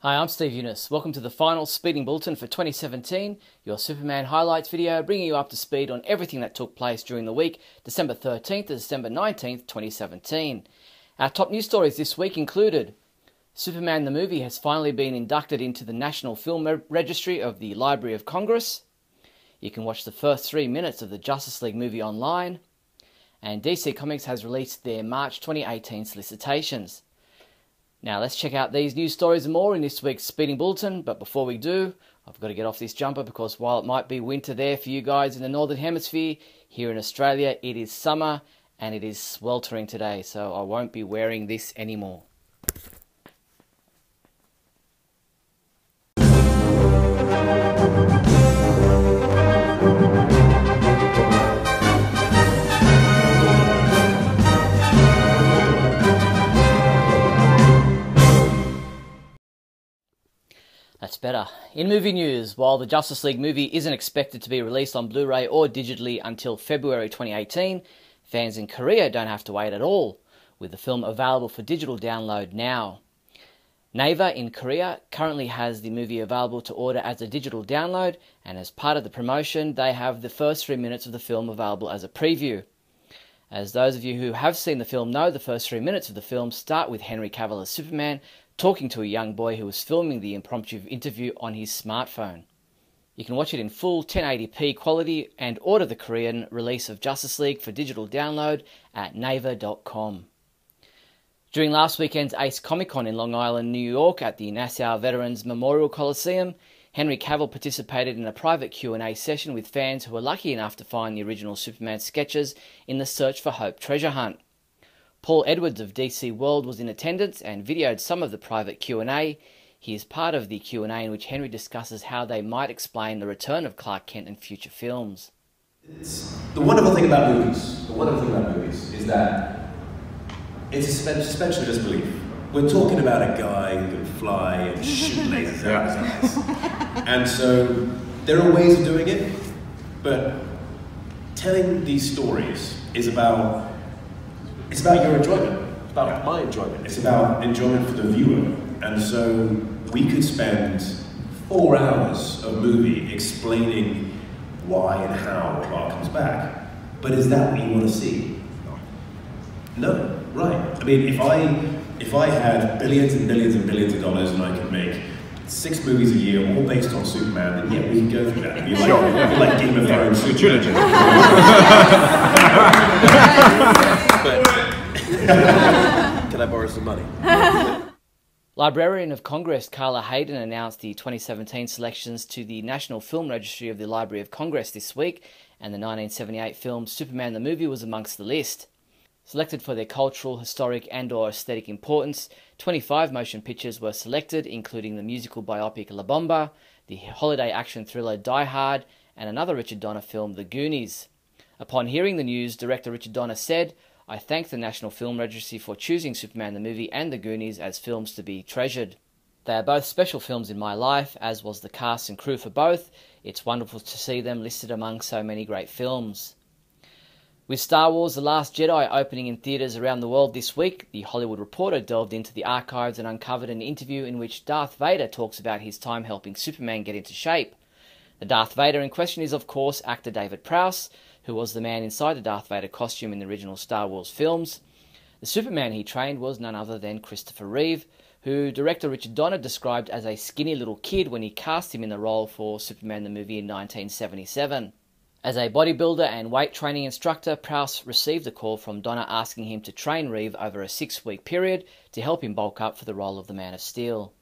Hi, I'm Steve Younis. Welcome to the final Speeding Bulletin for 2017, your Superman highlights video bringing you up to speed on everything that took place during the week, December 13th to December 19th, 2017. Our top news stories this week included Superman the movie has finally been inducted into the National Film Registry of the Library of Congress. You can watch the first 3 minutes of the Justice League movie online. And DC Comics has released their March 2018 solicitations. Now let's check out these news stories and more in this week's Speeding Bulletin, but before we do, I've got to get off this jumper because while it might be winter there for you guys in the Northern Hemisphere, here in Australia it is summer and it is sweltering today, so I won't be wearing this anymore. That's better. In movie news, while the Justice League movie isn't expected to be released on Blu-ray or digitally until February 2018, fans in Korea don't have to wait at all, with the film available for digital download now. Naver in Korea currently has the movie available to order as a digital download, and as part of the promotion, they have the first 3 minutes of the film available as a preview. As those of you who have seen the film know, the first 3 minutes of the film start with Henry Cavill as Superman, talking to a young boy who was filming the impromptu interview on his smartphone. You can watch it in full 1080p quality and order the Korean release of Justice League for digital download at naver.com. During last weekend's Ace Comic Con in Long Island, New York at the Nassau Veterans Memorial Coliseum, Henry Cavill participated in a private Q&A session with fans who were lucky enough to find the original Superman sketches in the Search for Hope treasure hunt. Paul Edwards of DC World was in attendance and videoed some of the private Q&A. He is part of the Q&A in which Henry discusses how they might explain the return of Clark Kent in future films. The wonderful thing about movies is that it's a suspension of disbelief. We're talking about a guy who can fly and shoot lasers out of his eyes. And so there are ways of doing it, but telling these stories is about your enjoyment. It's about my enjoyment. It's about enjoyment for the viewer. And so we could spend 4 hours of movie explaining why and how Clark comes back. But is that what you want to see? No, right. I mean, if I had billions and billions and billions of dollars and I could make 6 movies a year, all based on Superman, then yeah, we can go through that. It'd be like Game of Thrones. Can I borrow some money? Librarian of Congress Carla Hayden announced the 2017 selections to the National Film Registry of the Library of Congress this week, and the 1978 film Superman the movie was amongst the list. Selected for their cultural, historic and/or aesthetic importance, 25 motion pictures were selected, including the musical biopic La Bomba, the holiday action thriller Die Hard, and another Richard Donner film, The Goonies. Upon hearing the news, director Richard Donner said, "I thank the National Film Registry for choosing Superman the movie and The Goonies as films to be treasured. They are both special films in my life, as was the cast and crew for both. It's wonderful to see them listed among so many great films." With Star Wars The Last Jedi opening in theatres around the world this week, The Hollywood Reporter delved into the archives and uncovered an interview in which Darth Vader talks about his time helping Superman get into shape. The Darth Vader in question is, of course, actor David Prowse, who was the man inside the Darth Vader costume in the original Star Wars films. The Superman he trained was none other than Christopher Reeve, who director Richard Donner described as a skinny little kid when he cast him in the role for Superman the movie in 1977. As a bodybuilder and weight training instructor, Prowse received a call from Donner asking him to train Reeve over a 6-week period to help him bulk up for the role of the Man of Steel.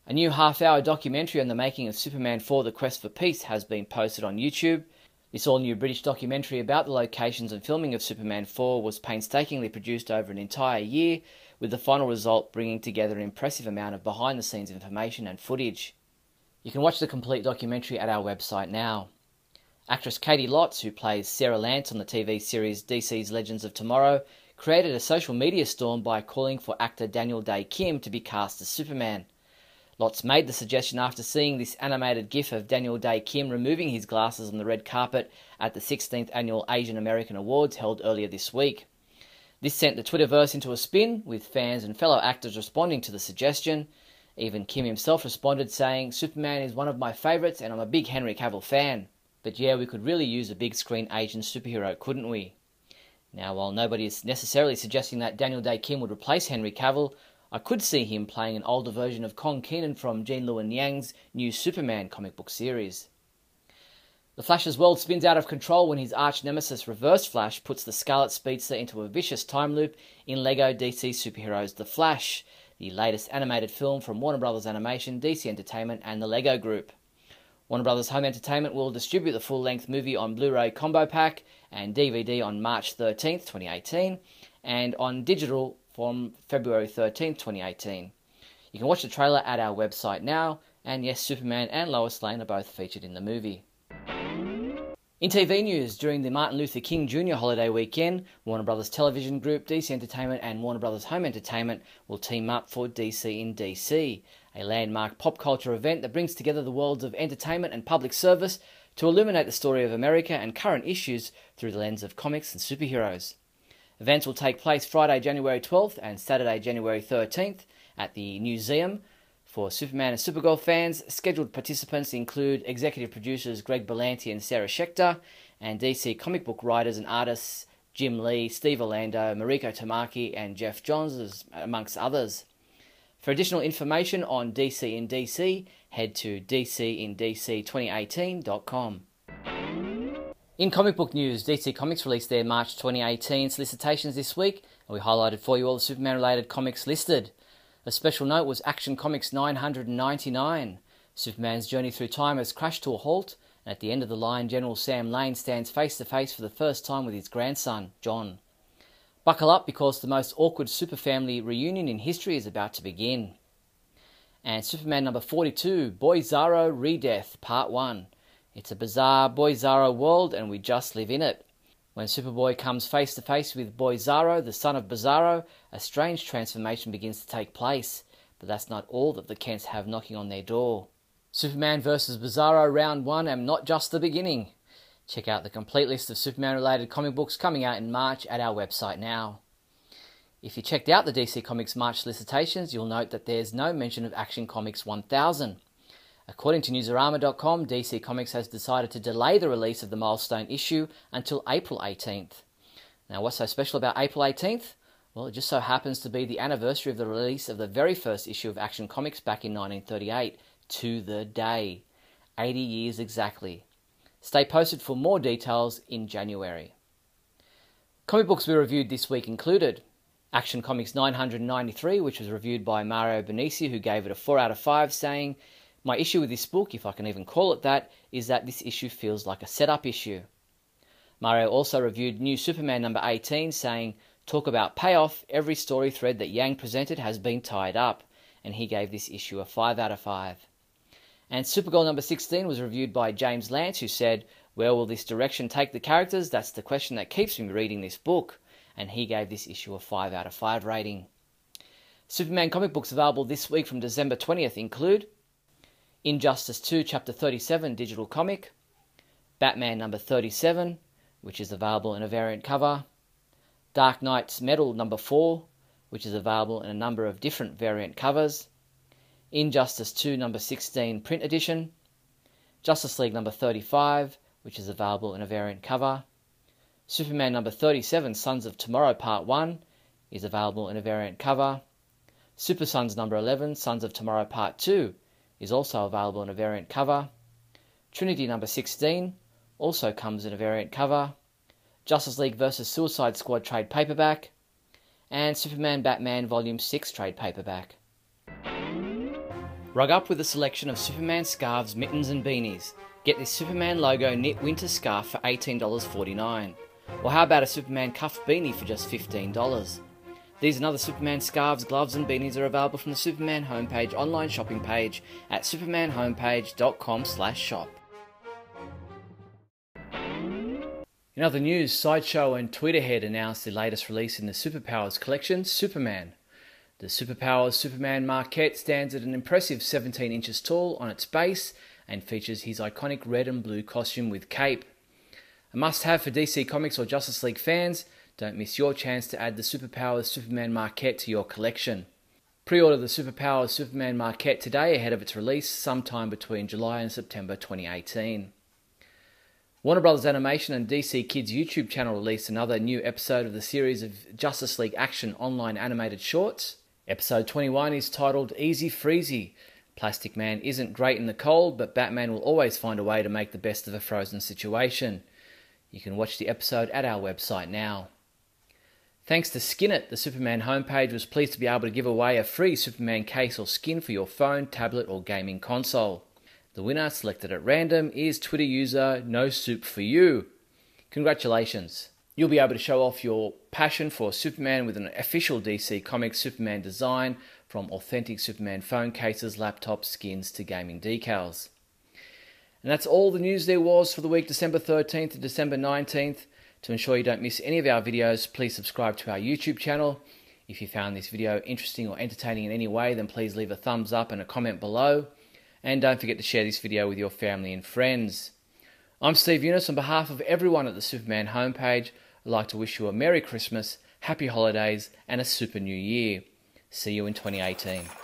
A new half-hour documentary on the making of Superman 4: The Quest for Peace has been posted on YouTube. This all-new British documentary about the locations and filming of Superman 4 was painstakingly produced over an entire year, with the final result bringing together an impressive amount of behind-the-scenes information and footage. You can watch the complete documentary at our website now. Actress Katie Lotz, who plays Sarah Lance on the TV series DC's Legends of Tomorrow, created a social media storm by calling for actor Daniel Day Kim to be cast as Superman. Lotz made the suggestion after seeing this animated gif of Daniel Day Kim removing his glasses on the red carpet at the 16th Annual Asian American Awards held earlier this week. This sent the Twitterverse into a spin, with fans and fellow actors responding to the suggestion. Even Kim himself responded saying, "Superman is one of my favourites and I'm a big Henry Cavill fan. But yeah, we could really use a big screen Asian superhero, couldn't we?" Now, while nobody is necessarily suggesting that Daniel Day Kim would replace Henry Cavill, I could see him playing an older version of Kong Keenan from Jean Lewin Yang's new Superman comic book series. The Flash's world spins out of control when his arch-nemesis Reverse Flash puts the Scarlet Speedster into a vicious time loop in LEGO DC Superheroes The Flash, the latest animated film from Warner Bros. Animation, DC Entertainment and the LEGO Group. Warner Bros. Home Entertainment will distribute the full-length movie on Blu-ray Combo Pack and DVD on March 13th, 2018, and on digital from February 13th, 2018. You can watch the trailer at our website now, and yes, Superman and Lois Lane are both featured in the movie. In TV news, during the Martin Luther King Jr. holiday weekend, Warner Bros. Television Group, DC Entertainment and Warner Bros. Home Entertainment will team up for DC in DC, a landmark pop culture event that brings together the worlds of entertainment and public service to illuminate the story of America and current issues through the lens of comics and superheroes. Events will take place Friday, January 12th and Saturday, January 13th at the Museum. For Superman and Supergirl fans, scheduled participants include executive producers Greg Berlanti and Sarah Schechter, and DC comic book writers and artists Jim Lee, Steve Orlando, Mariko Tamaki and Jeff Johns, amongst others. For additional information on DC in DC, head to dcindc2018.com. In comic book news, DC Comics released their March 2018 solicitations this week, and we highlighted for you all the Superman-related comics listed. A special note was Action Comics 999. Superman's journey through time has crashed to a halt, and at the end of the line, General Sam Lane stands face to face for the first time with his grandson, John. Buckle up because the most awkward super family reunion in history is about to begin. And Superman number 42, Boy Zaro Re-Death, Part 1. It's a bizarre Boy Zaro world and we just live in it. When Superboy comes face to face with Boy Zaro, the son of Bizarro, a strange transformation begins to take place. But that's not all that the Kents have knocking on their door. Superman vs. Bizarro Round 1 and not just the beginning. Check out the complete list of Superman-related comic books coming out in March at our website now. If you checked out the DC Comics March solicitations, you'll note that there's no mention of Action Comics 1000. According to Newsarama.com, DC Comics has decided to delay the release of the milestone issue until April 18th. Now, what's so special about April 18th? Well, it just so happens to be the anniversary of the release of the very first issue of Action Comics back in 1938, to the day. 80 years exactly. Stay posted for more details in January. Comic books we reviewed this week included Action Comics 993, which was reviewed by Mario Benici, who gave it a 4 out of 5, saying, "My issue with this book, if I can even call it that, is that this issue feels like a setup issue." Mario also reviewed New Superman number 18, saying, "Talk about payoff, every story thread that Yang presented has been tied up," and he gave this issue a 5 out of 5. And Supergirl number 16 was reviewed by James Lance, who said, "Where will this direction take the characters? That's the question that keeps me reading this book," and he gave this issue a 5 out of 5 rating. Superman comic books available this week from December 20th include Injustice 2 Chapter 37 digital comic, Batman number 37, which is available in a variant cover, Dark Knight's Metal number 4, which is available in a number of different variant covers, Injustice 2 number 16 print edition, Justice League number 35, which is available in a variant cover, Superman number 37 Sons of Tomorrow Part 1 is available in a variant cover, Super Sons number 11 Sons of Tomorrow Part 2 is also available in a variant cover, Trinity number 16 also comes in a variant cover, Justice League vs. Suicide Squad trade paperback, and Superman Batman Volume 6 trade paperback. Rug up with a selection of Superman scarves, mittens and beanies. Get this Superman logo knit winter scarf for $18.49. Or how about a Superman cuff beanie for just $15? These and other Superman scarves, gloves and beanies are available from the Superman homepage online shopping page at supermanhomepage.com/shop. In other news, Sideshow and Tweeterhead announced the latest release in the Superpowers collection, Superman. The Superpowers Superman marquette stands at an impressive 17 inches tall on its base and features his iconic red and blue costume with cape. A must-have for DC Comics or Justice League fans, don't miss your chance to add the Superpowers Superman marquette to your collection. Pre-order the Superpowers Superman Marquette today ahead of its release sometime between July and September 2018. Warner Bros. Animation and DC Kids YouTube channel released another new episode of the series of Justice League Action online animated shorts. Episode 21 is titled Easy Freezy. Plastic Man isn't great in the cold, but Batman will always find a way to make the best of a frozen situation. You can watch the episode at our website now. Thanks to Skinit, the Superman homepage was pleased to be able to give away a free Superman case or skin for your phone, tablet or gaming console. The winner, selected at random, is Twitter user NoSoup4You. Congratulations! You'll be able to show off your passion for Superman with an official DC Comics Superman design, from authentic Superman phone cases, laptops, skins to gaming decals. And that's all the news there was for the week December 13th to December 19th. To ensure you don't miss any of our videos, please subscribe to our YouTube channel. If you found this video interesting or entertaining in any way, then please leave a thumbs up and a comment below. And don't forget to share this video with your family and friends. I'm Steve Younis. On behalf of everyone at the Superman homepage, I'd like to wish you a Merry Christmas, Happy Holidays and a Super New Year. See you in 2018.